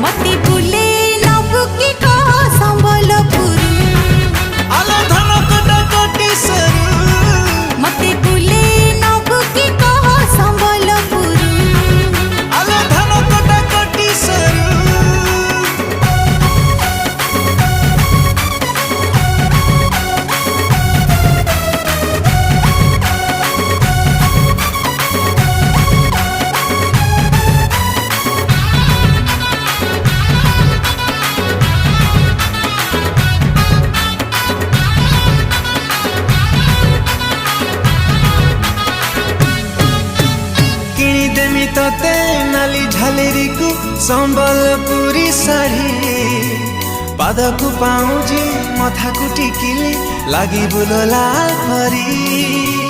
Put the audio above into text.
मती बुले नबु की कह संबलपुर आलो धन कटा कटी सरू मती बुले नबु की कह संबलपुर आलो धन कटा कटी सरू तते नाली झालेरी को संबलपुरी साड़ी पाद को पाऊजी मथा को टिकिले लागी बुलला भरी।